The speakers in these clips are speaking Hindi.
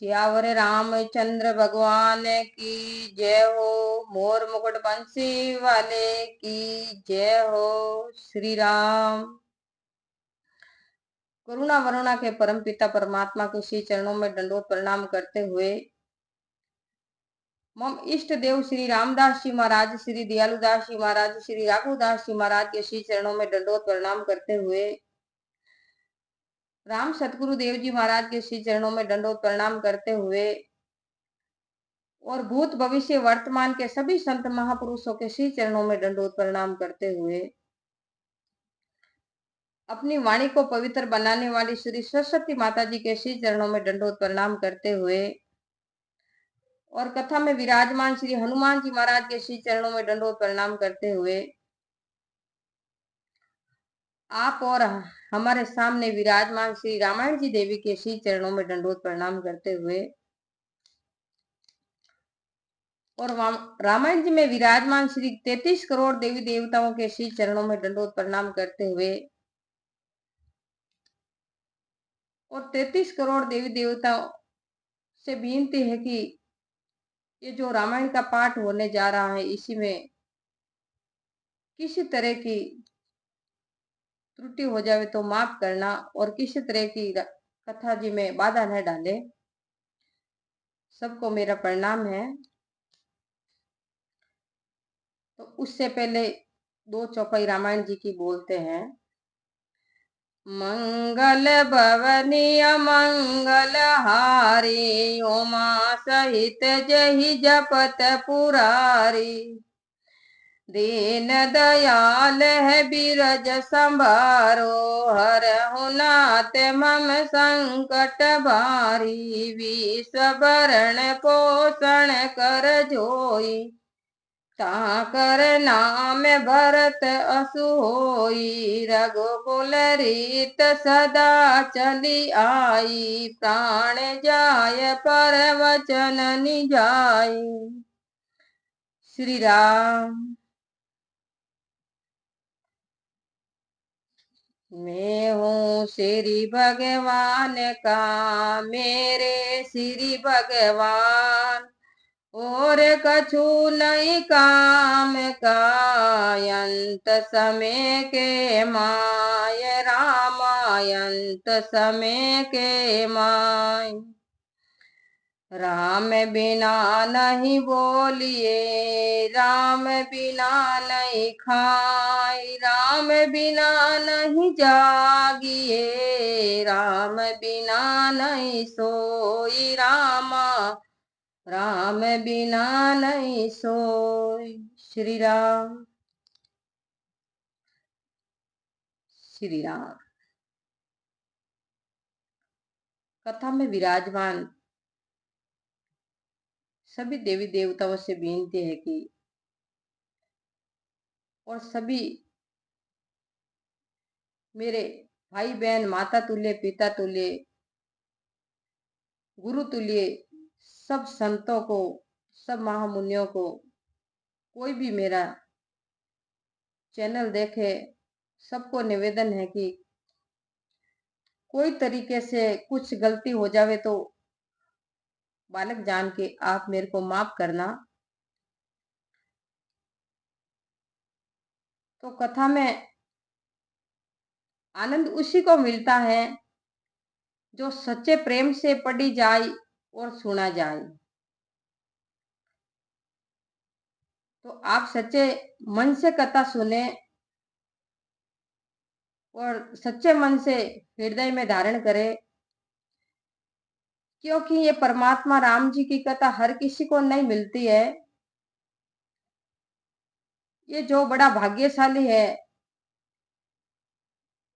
सियावर रामचंद्र भगवान की जय हो। मोर मुकुट बंसी वाले की जय हो। श्री राम। करुणा वरुणा के परम पिता परमात्मा के श्री चरणों में दंडोत प्रणाम करते हुए मम इष्ट देव श्री रामदास जी महाराज, श्री दयालुदास जी महाराज, श्री राघुदास जी महाराज के श्री चरणों में दंडोत प्रणाम करते हुए राम सतगुरु देव जी महाराज के श्री चरणों में दंडोत प्रणाम करते हुए और भूत भविष्य वर्तमान के सभी संत महापुरुषों के श्री चरणों में दंडोत प्रणाम करते हुए अपनी वाणी को पवित्र बनाने वाली श्री सरस्वती माता जी के श्री चरणों में दंडोत प्रणाम करते हुए और कथा में विराजमान श्री हनुमान जी महाराज के श्री चरणों में दंडोत प्रणाम करते हुए आप और हमारे सामने विराजमान श्री रामायण जी देवी के श्री चरणों में दंडोत प्रणाम करते हुए और रामायण जी में विराजमान श्री 33 करोड़ देवी देवताओं के श्री चरणों में दंडोत प्रणाम करते हुए और 33 करोड़ देवी देवताओं से विनती है कि ये जो रामायण का पाठ होने जा रहा है इसी में किसी तरह की त्रुटि हो जावे तो माफ करना और किसी तरह की कथा जी में बाधा न डाले। सबको मेरा प्रणाम है। तो उससे पहले 2 चौपाई रामायण जी की बोलते हैं। मंगल भवनी मंगल हारी, उमा सहित जहि जपत पुरारी। दीन दयाल है बिरज संभारो, हरहु नाथ मम संकट भारी। विश्व भरण पोषण कर जोई, ताकर नाम भरत असु होई। रघुकुल रीत सदा चली आई, प्राण जाय पर वचन निजाई। श्री राम। मैं हूँ श्री भगवान का, मेरे श्री भगवान। और कछु नहीं काम का, अंत समय के माय। रामायंत समय के माय। राम बिना नहीं बोलिए, राम बिना नहीं खाए। राम बिना नहीं जागिए, राम बिना नहीं सोई। राम बिना नहीं सोई। श्री राम। श्री राम। कथा में विराजमान सभी देवी देवताओं से विनती है कि और सभी मेरे भाई बहन, माता तुल्य, पिता तुल्य, गुरु तुल्य सब संतों को, सब महामुनियों को, कोई भी मेरा चैनल देखे, सबको निवेदन है कि कोई तरीके से कुछ गलती हो जावे तो बालक जान के आप मेरे को माफ करना। तो कथा में आनंद उसी को मिलता है जो सच्चे प्रेम से पढ़ी जाए और सुना जाए। तो आप सच्चे मन से कथा सुने और सच्चे मन से हृदय में धारण करें, क्योंकि ये परमात्मा राम जी की कथा हर किसी को नहीं मिलती है। ये जो बड़ा भाग्यशाली है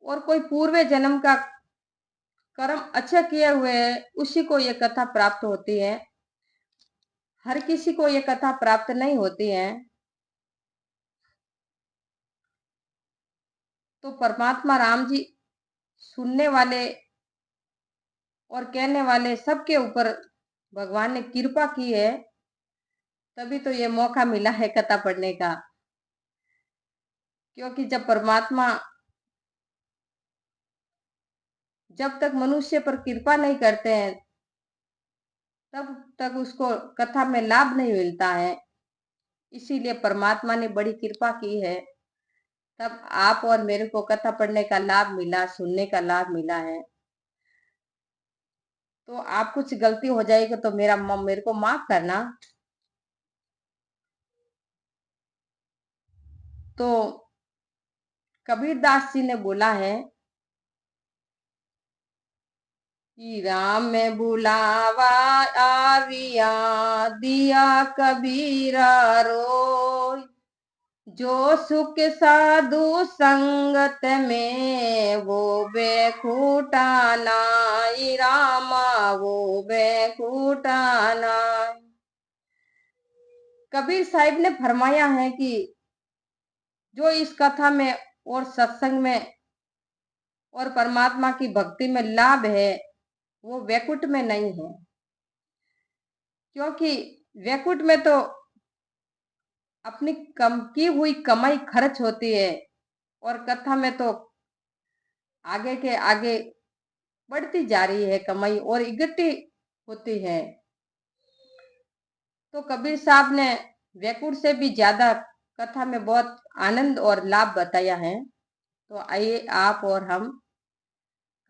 और कोई पूर्व जन्म का कर्म अच्छा किए हुए है उसी को ये कथा प्राप्त होती है। हर किसी को ये कथा प्राप्त नहीं होती है। तो परमात्मा राम जी सुनने वाले और कहने वाले सबके ऊपर भगवान ने कृपा की है, तभी तो ये मौका मिला है कथा पढ़ने का। क्योंकि जब परमात्मा जब तक मनुष्य पर कृपा नहीं करते हैं तब तक उसको कथा में लाभ नहीं मिलता है। इसीलिए परमात्मा ने बड़ी कृपा की है, तब आप और मेरे को कथा पढ़ने का लाभ मिला, सुनने का लाभ मिला है। तो आप कुछ गलती हो जाएगी तो मेरे को माफ करना। तो कबीरदास जी ने बोला है कि राम में बुलावा आविया, दिया कबीरा रोय, जो सुख साधु संगत में, वो बेखूटा नाई रामा, वो बेखूटा नाई। कबीर साहिब ने फरमाया है कि जो इस कथा में और सत्संग में और परमात्मा की भक्ति में लाभ है, वो वैकुंठ में नहीं है। क्योंकि वैकुंठ में तो अपनी कम की हुई कमाई खर्च होती है, और कथा में तो आगे के आगे बढ़ती जा रही है कमाई और इकट्ठी होती है। तो कबीर साहब ने वैकुंठ से भी ज्यादा कथा में बहुत आनंद और लाभ बताया है। तो आइए आप और हम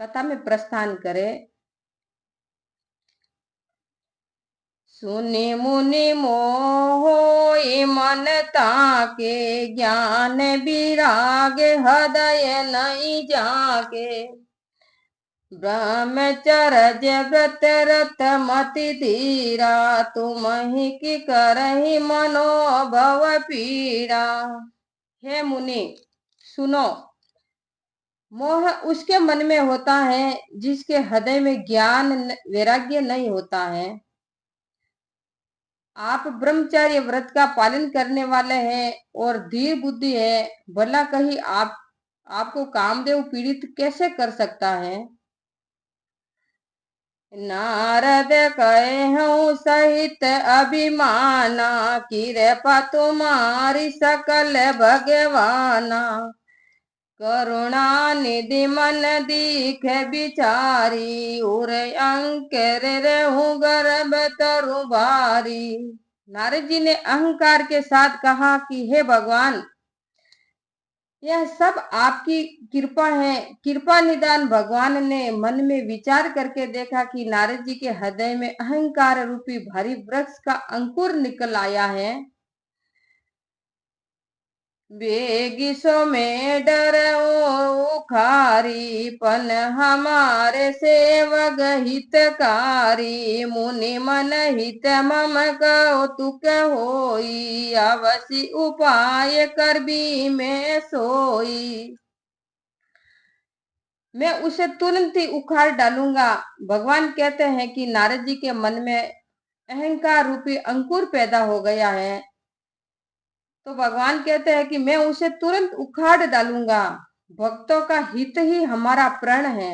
कथा में प्रस्थान करें। सुनि मुनि मोहि मन ताके, ज्ञान विराग हृदय नहीं जाके, ब्रह्मचर्य व्रत रत मति धीरा, तुम ही की करहि मनोभव पीड़ा। हे मुनि सुनो, मोह उसके मन में होता है जिसके हृदय में ज्ञान वैराग्य नहीं होता है। आप ब्रह्मचर्य व्रत का पालन करने वाले हैं और धीर बुद्धि है, भला कहीं आपको कामदेव पीड़ित कैसे कर सकता है। नारद कहूँ सहित अभिमाना, कृपा तुम्हारी सकल भगवाना, करुणा निधि मन दीख बिचारी, उर अंकर रहूं गर्भ तरु भारी। नारद जी ने अहंकार के साथ कहा कि हे भगवान, यह सब आपकी कृपा है। कृपा निदान भगवान ने मन में विचार करके देखा कि नारद जी के हृदय में अहंकार रूपी भारी वृक्ष का अंकुर निकल आया है। बेगिसो में डर उखारी, पन हमारे सेवक हितकारी, मुनि मन हित मम कौतुक होई, अवश्य उपाय कर भी में सोई। मैं उसे तुरंत ही उखाड़ डालूंगा। भगवान कहते हैं कि नारद जी के मन में अहंकार रूपी अंकुर पैदा हो गया है, तो भगवान कहते हैं कि मैं उसे तुरंत उखाड़ डालूंगा। भक्तों का हित ही हमारा प्रण है।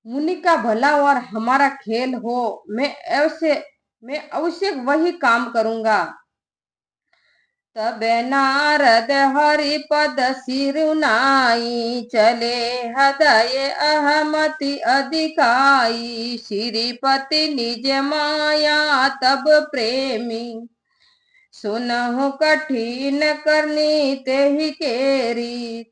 मुनि का भला और हमारा खेल हो, मैं अवश्य वही काम करूंगा। तब नारद हरि पद सिरुनाई, चले हृदय अहमति अधिकाई, श्रीपति निज माया तब प्रेमी, सुनहु कठिन करनी ते ही केरी।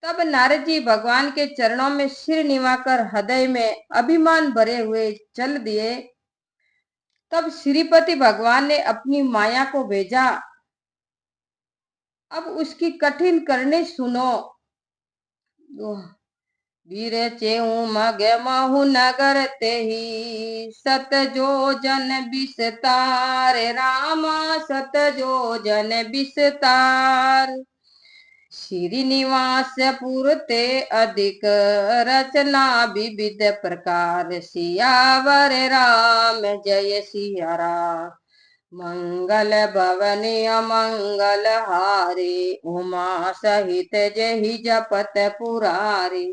तब नारद जी भगवान के चरणों में सिर निवाकर हृदय में अभिमान भरे हुए चल दिए। तब श्रीपति भगवान ने अपनी माया को भेजा। अब उसकी कठिन करनी सुनो। वीर चेऊ मग महु नगर ते ही, सत जो जन विस्तार, रामा सत जो जन विस्तार, श्रीनिवास पुरते अधिक, रचना विविध प्रकार, सियावर राम जय सिया राम, मंगल भवनी अमंगल हारे, उमा सहित जहि जपत पुरारी।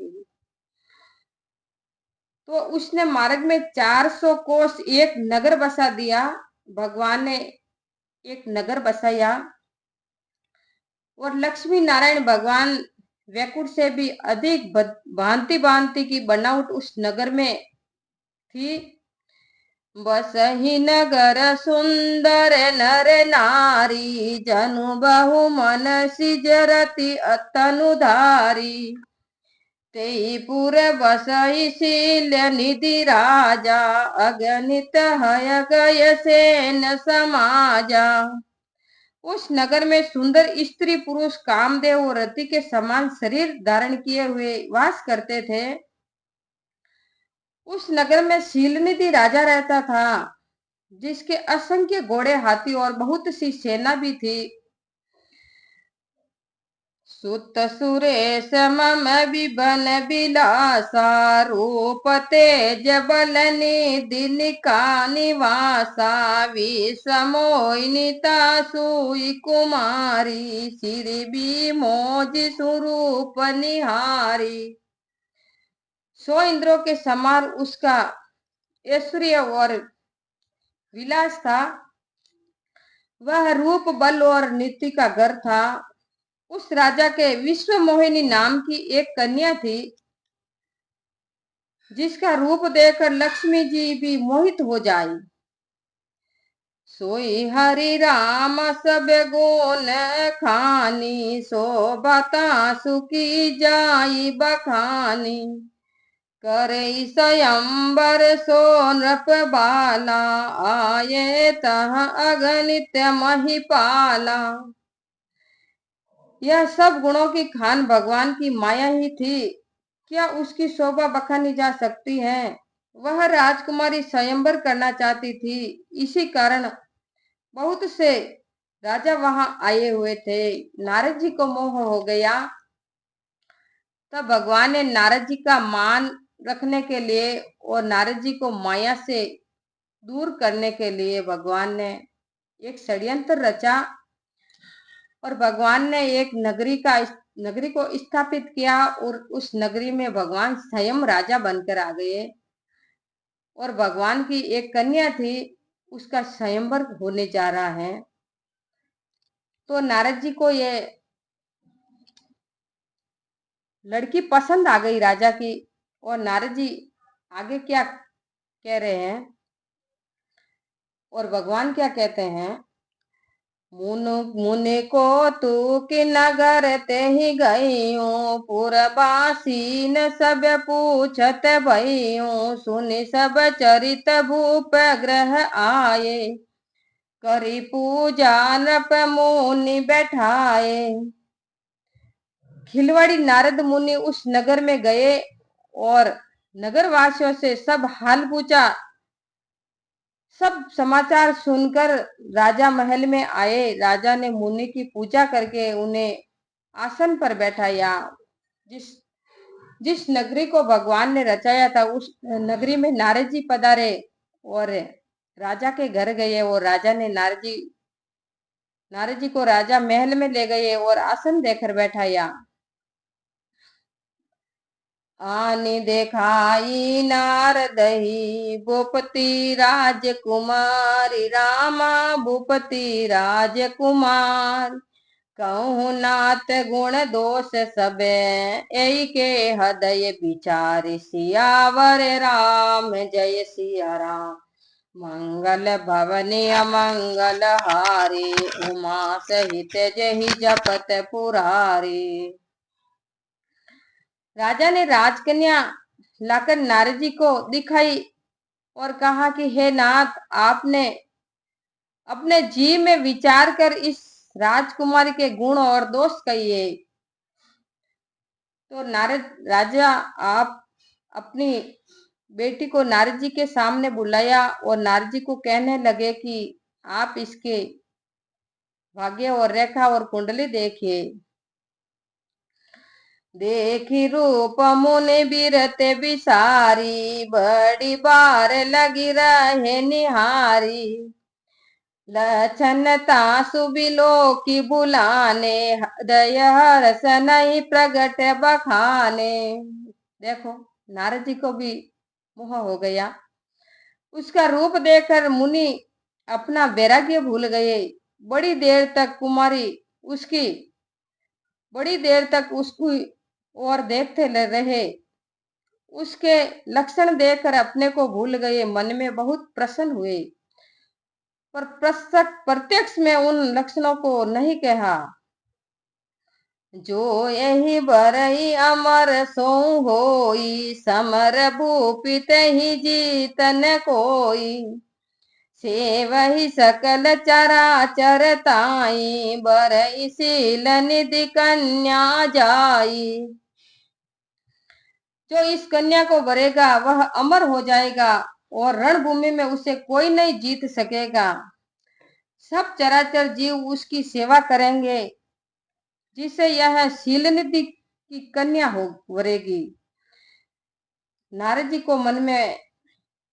तो उसने मार्ग में 400 कोस एक नगर बसा दिया। भगवान ने एक नगर बसाया, और लक्ष्मी नारायण भगवान वैकुंठ से भी अधिक भांति भांति की बनावट उस नगर में थी। बसहि नगर सुंदर नर नारी, जनु बहु मन सिजरति अतनुधारी। तेईपुर बसई शील्य निधि राजा, अगणित हय गय सेन समाजा। उस नगर में सुंदर स्त्री पुरुष कामदेव और रति के समान शरीर धारण किए हुए वास करते थे। उस नगर में शीलनिधि राजा रहता था, जिसके असंख्य घोड़े हाथी और बहुत सी सेना भी थी। सुत सुरेश मम विबन विलासा, रूप तेज बल निधि निका निवासा। विषमोहिनीता सुई कुमारी, श्री विमोज स्वरूप निहारी। 100 इंद्रों के समान उसका ऐश्वर्य और विलास था। वह रूप बल और नीति का घर था। उस राजा के विश्व मोहिनी नाम की एक कन्या थी, जिसका रूप देखकर लक्ष्मी जी भी मोहित हो जाई। सोई हरि राम सब गुण खानी, शोभता सुखी जाई बखानी। करे स्वयंवर सो नृप बाला, आये तह अगणित महिपाला। यह सब गुणों की खान भगवान की माया ही थी, क्या उसकी शोभा बखानी जा सकती है। वह राजकुमारी स्वयंवर करना चाहती थी, इसी कारण बहुत से राजा वहां आए हुए थे। नारद जी को मोह हो गया, तब भगवान ने नारद जी का मान रखने के लिए और नारद जी को माया से दूर करने के लिए भगवान ने एक षड्यंत्र रचा और भगवान ने एक नगरी को स्थापित किया और उस नगरी में भगवान स्वयं राजा बनकर आ गए। और भगवान की एक कन्या थी, उसका स्वयंवर होने जा रहा है। तो नारद जी को ये लड़की पसंद आ गई राजा की। और नारद जी आगे क्या कह रहे हैं और भगवान क्या कहते हैं। मुनि को तू कि नगर ते ही गईयो, पुरबासी न सब पूछत भईयो। सुनि सब चरित भूप ग्रह आए, करी पूजा नृप मुनि बैठाए। खिलवाड़ी नारद मुनि उस नगर में गए और नगर वासियों से सब हाल पूछा। सब समाचार सुनकर राजा महल में आए। राजा ने मुनि की पूजा करके उन्हें आसन पर बैठाया। जिस जिस नगरी को भगवान ने रचाया था, उस नगरी में नारद जी पधारे और राजा के घर गए और राजा ने नारद जी को राजा महल में ले गए और आसन देकर बैठाया। आनी देखाई नारदही भूपति राजकुमारी, रामा भूपति राजकुमार। कहूँ नाथ गुण दोष सबे, यही के हृदय विचार। सियावर राम जय सिया राम, मंगल भवनी अमंगल हारी। उमा सहित जही जपत पुरारी। राजा ने राजकन्या लाकर नारद जी को दिखाई और कहा कि हे नाथ, आपने अपने जी में विचार कर इस राजकुमारी के गुण और दोष कहिए। तो नारद राजा आप अपनी बेटी को नारद जी के सामने बुलाया और नारद जी को कहने लगे कि आप इसके भाग्य और रेखा और कुंडली देखिए। देखी रूप मुनि बिरते बिसारी, बड़ी बार लगी रहे निहारी। लक्षणता सुबिलो की बुलाने, हृदय हर्ष नहीं प्रगट बखाने। देखो नारद जी को भी मोह हो गया। उसका रूप देखकर मुनि अपना वैराग्य भूल गए। बड़ी देर तक कुमारी उसकी बड़ी देर तक उसकी और देखते रहे। उसके लक्षण देखकर अपने को भूल गए, मन में बहुत प्रसन्न हुए, पर प्रत्यक्ष में उन लक्षणों को नहीं कहा। जो यही बरई अमर सो होई, समर भूपित ही जीतन कोई, से वही सकल चराचर ताई, बरई शील निधि कन्या जाई। जो इस कन्या को वरेगा वह अमर हो जाएगा और रणभूमि में उसे कोई नहीं जीत सकेगा। सब चराचर जीव उसकी सेवा करेंगे, जिससे यह शील निधि की कन्या हो वरेगी। नारद जी को मन में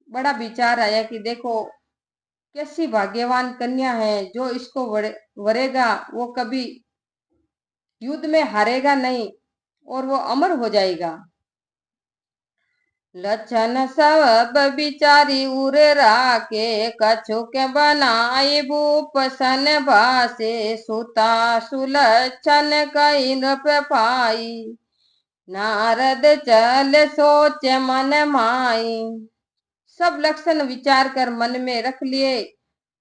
बड़ा विचार आया कि देखो कैसी भाग्यवान कन्या है, जो इसको वरेगा वो कभी युद्ध में हारेगा नहीं और वो अमर हो जाएगा। लक्षण सब बिचारी उर राके, कछु के बनाई भूप सन भासे, सुता सुलक्षण कई नृप पाई, नारद चल सोच मन माई। सब लक्षण विचार कर मन में रख लिए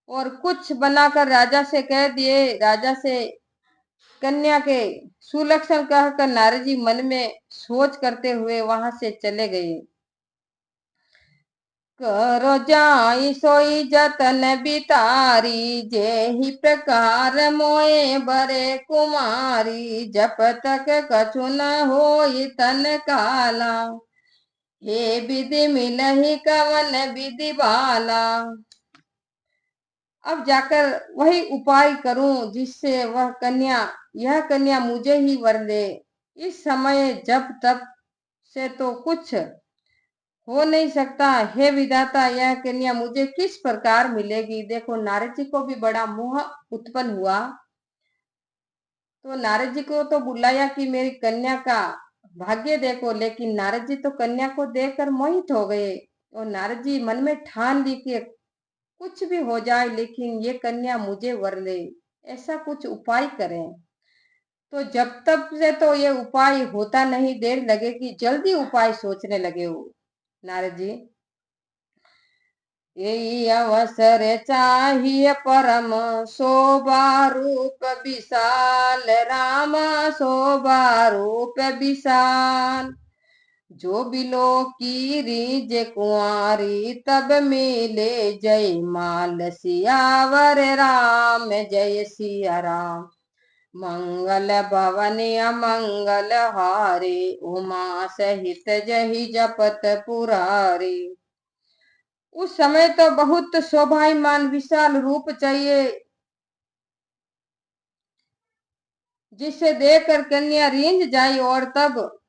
और कुछ बनाकर राजा से कह दिए। राजा से कन्या के सुलक्षण कहकर नारद जी मन में सोच करते हुए वहां से चले गए। करो जाई सोई जतन बितारी, जेहि प्रकार मोए बरे कुमारी, जप तक कछु न होई तन काला, हे विधि मिलहि कवन विधि बाला। अब जाकर वही उपाय करूं जिससे यह कन्या मुझे ही वर दे। इस समय जब तब से तो कुछ हो नहीं सकता, हे विधाता यह कन्या मुझे किस प्रकार मिलेगी। देखो नारद जी को भी बड़ा मोह उत्पन्न हुआ, तो नारद जी को तो बुलाया कि मेरी कन्या का भाग्य देखो, लेकिन नारद जी तो कन्या को देखकर मोहित हो गए और नारद जी मन में ठान ली कि कुछ भी हो जाए लेकिन ये कन्या मुझे वर दे, ऐसा कुछ उपाय करें। तो जब तब से तो ये उपाय होता नहीं, देर लगेगी, जल्दी उपाय सोचने लगे हो नारद जी। यही अवसर चाहिए परम, शोभा रूप विशाल, रामा शोभा रूप विशाल, जो बिलो की रीज कुंवारी, तब मिले जय माल, सियावर राम जय सिया राम, मंगल भवन अमंगल हारे, उमा सहित जही जपत पुरारी। उस समय तो बहुत शोभायमान विशाल रूप चाहिए, जिसे देखकर कन्या रींझ जाई और तब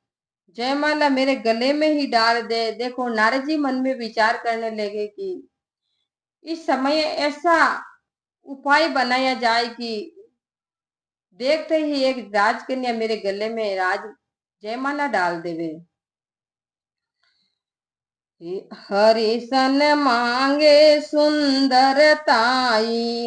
जयमाला मेरे गले में ही डाल दे। देखो नारद जी मन में विचार करने लगे कि इस समय ऐसा उपाय बनाया जाए कि देखते ही एक राजकन्या मेरे गले में जयमाला डाल देवे। हरिशन मांगे सुंदरताई,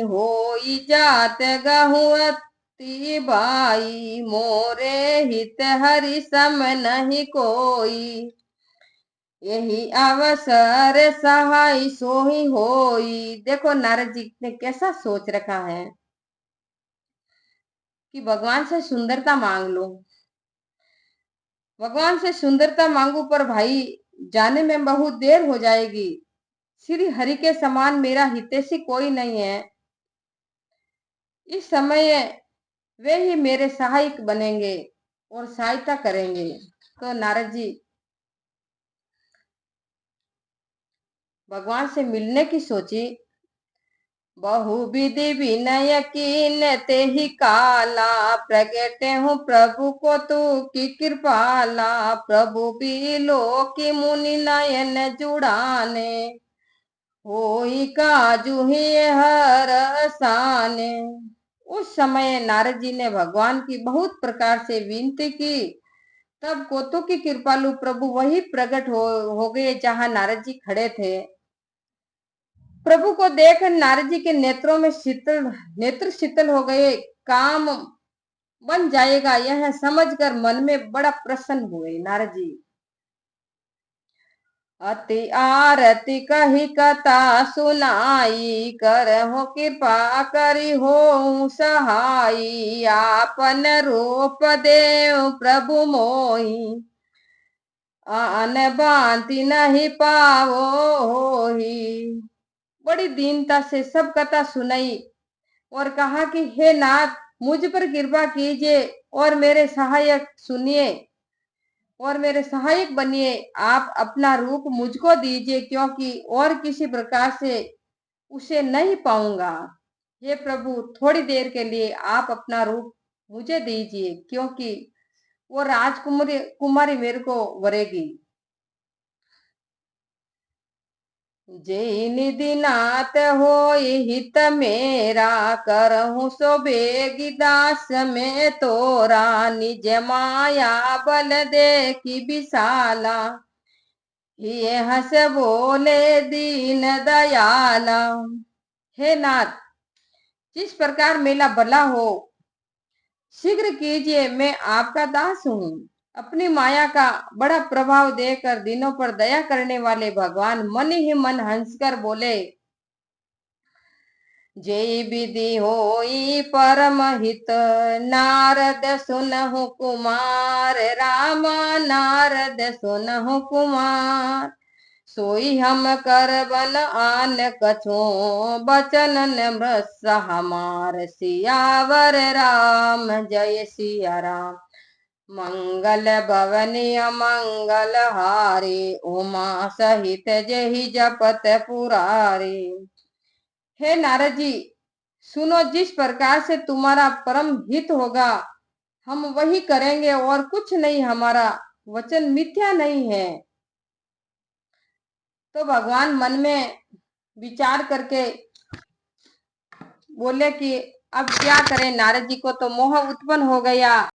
होई जात गहुअती बाई, मोरे हित हरि सम नहीं कोई, यही अवसर सहाय सोही होई। देखो नारद जी ने कैसा सोच रखा है कि भगवान से सुंदरता मांग लो, भगवान से सुंदरता मांगू पर भाई जाने में बहुत देर हो जाएगी, श्री हरि के समान मेरा हितैषी कोई नहीं है, इस समय वे ही मेरे सहायक बनेंगे और सहायता करेंगे। तो नारद जी भगवान से मिलने की सोची। बहु विधि विनय कीन ते ही काला, प्रगटे हूँ प्रभु को तू की कृपाला, प्रभु बिलो की मुनि नयन जुड़ाने, होई काजू ही हर साने। उस समय नारद जी ने भगवान की बहुत प्रकार से विनती की, तब कोतु की कृपालु प्रभु वही प्रकट हो गए जहां नारद जी खड़े थे। प्रभु को देख नारद जी के नेत्रों में नेत्र शीतल हो गए, काम बन जाएगा यह समझकर मन में बड़ा प्रसन्न हुए नारद जी। अति आरती कही कथा सुनाई, करहु कृपा करी हो सहाई, आपन रूप देव प्रभु मोहि, आन बांति नहीं पावो होई। बड़ी दीनता से सब कथा सुनाई और कहा कि हे नाथ, मुझ पर कृपा कीजिए और मेरे सहायक सुनिए और मेरे सहायक बनिए। आप अपना रूप मुझको दीजिए, क्योंकि और किसी प्रकार से उसे नहीं पाऊंगा। हे प्रभु, थोड़ी देर के लिए आप अपना रूप मुझे दीजिए, क्योंकि वो राजकुमारी कुमारी मेरे को वरेगी। जय निधि नाथ होई हित मेरा, करहु सो बेगी दास में तोरा, निज माया बल देखी विशाला, ये हंस बोले दीन दयाला। हे नाथ, जिस प्रकार मेरा भला हो शीघ्र कीजिए, मैं आपका दास हूँ। अपनी माया का बड़ा प्रभाव देकर दिनों पर दया करने वाले भगवान मन ही मन हंसकर बोले, जय विधि होई परम हित, नारद सुनहु कुमार, राम नारद सुनहु कुमार, सोई हम करबन आन कछो, बचन नम्र हमार, सियावर राम जय सिया राम। मंगल भवनी अमंगल हारे, उमा सहित जहि जपत पुरारे। हे नारद जी, सुनो, जिस प्रकार से तुम्हारा परम हित होगा हम वही करेंगे और कुछ नहीं, हमारा वचन मिथ्या नहीं है। तो भगवान मन में विचार करके बोले कि अब क्या करें, नारद जी को तो मोह उत्पन्न हो गया।